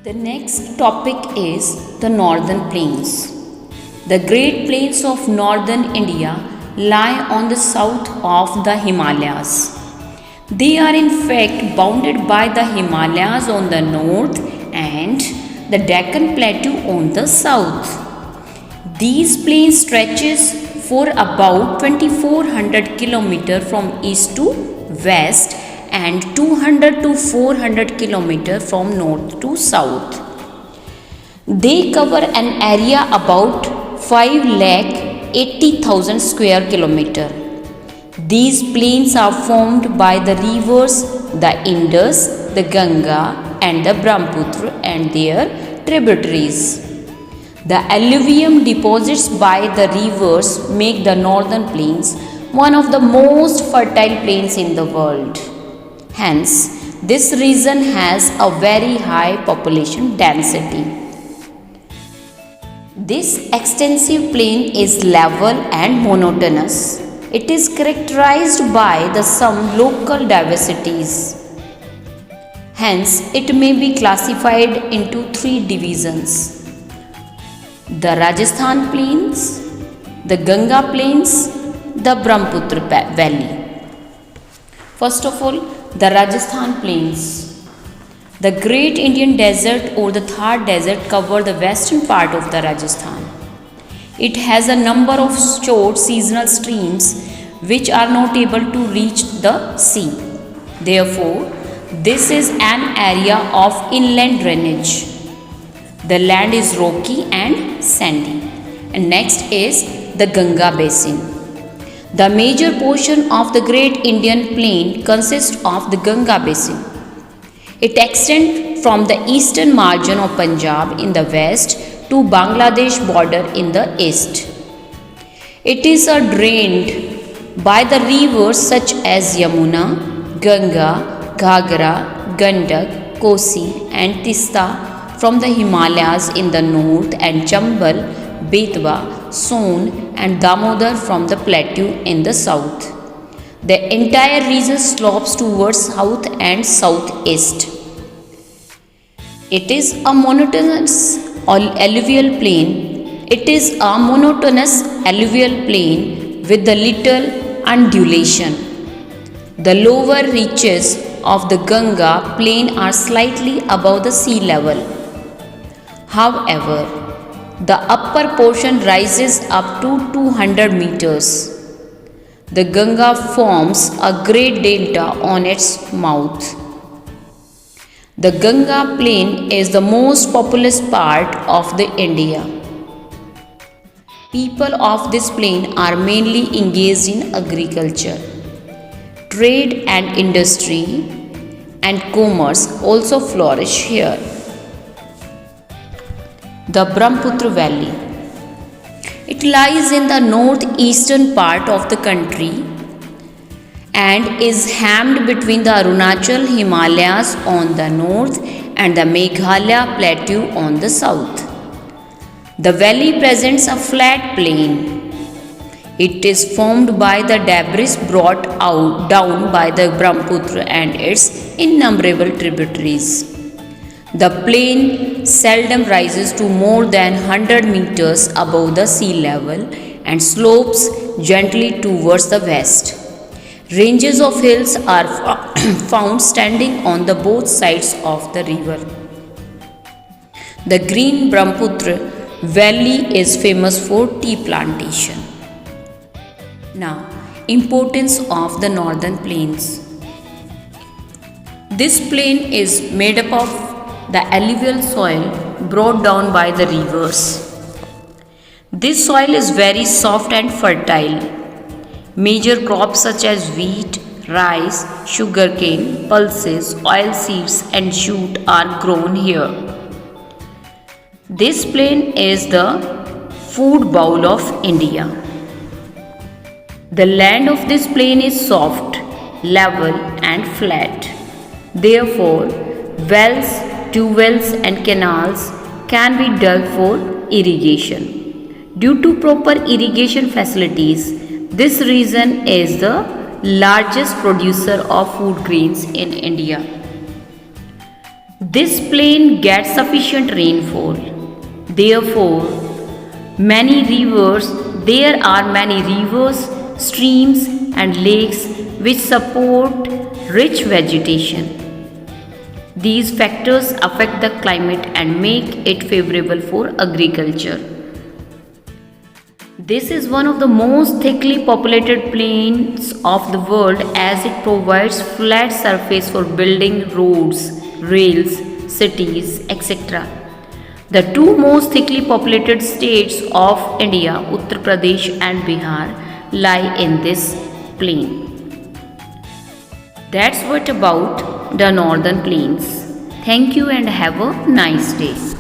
The next topic is the northern plains. The Great Plains of northern India lie on the south of the Himalayas. They are in fact bounded by the Himalayas on the north and the Deccan Plateau on the south. These plains stretches for about 2400 km from east to west and 200 to 400 km from north to south. They cover an area about 5,80,000 square kilometer. These plains are formed by the rivers the Indus, the Ganga and the Brahmaputra and their tributaries. The alluvium deposits by the rivers make the northern plains one of the most fertile plains in the world. Hence, this region has a very high population density. This extensive plain is level and monotonous. It is characterized by some local diversities. Hence, it may be classified into three divisions: the Rajasthan Plains, the Ganga Plains, the Brahmaputra Valley. First of all, the Rajasthan Plains. The Great Indian Desert or the Thar Desert cover the western part of the Rajasthan. It has a number of short seasonal streams which are not able to reach the sea. Therefore, this is an area of inland drainage. The land is rocky and sandy. And next is the Ganga Basin. The major portion of the Great Indian Plain consists of the Ganga Basin. It extends from the eastern margin of Punjab in the west to Bangladesh border in the east. It is drained by the rivers such as Yamuna, Ganga, Ghagra, Gandak, Kosi and Tista from the Himalayas in the north and Chambal, Betwa, Son and Damodar from the plateau in the south. The entire region slopes towards south and southeast. It is a monotonous alluvial plain. With the little undulation. The lower reaches of the Ganga plain are slightly above the sea level. However, the upper portion rises up to 200 meters. The Ganga forms a great delta on its mouth. The Ganga plain is the most populous part of the India. People of this plain are mainly engaged in agriculture. Trade and industry and commerce also flourish here. The Brahmaputra Valley. It lies in the northeastern part of the country and is hemmed between the Arunachal Himalayas on the north and the Meghalaya Plateau on the south. The valley presents a flat plain. It is formed by the debris brought down by the Brahmaputra and its innumerable tributaries. The plain seldom rises to more than 100 meters above the sea level and slopes gently towards the west. Ranges of hills are found standing on the both sides of the river. The green Brahmaputra Valley is famous for tea plantation. Now, importance of the northern plains. This plain is made up of the alluvial soil brought down by the rivers. This soil is very soft and fertile. Major crops such as wheat, rice, sugarcane, pulses, oilseeds and jute are grown here. This plain is the food bowl of India. The land of this plain is soft, level and flat. Therefore, wells, tubewells and canals can be dug for irrigation. Due to proper irrigation facilities, this region is the largest producer of food grains in India. This plain gets sufficient rainfall. Therefore, there are many rivers, streams, and lakes which support rich vegetation. These factors affect the climate and make it favorable for agriculture. This is one of the most thickly populated plains of the world as it provides flat surface for building roads, rails, cities, etc. The two most thickly populated states of India, Uttar Pradesh and Bihar, lie in this plain. That's what about the northern plains. Thank you and have a nice day.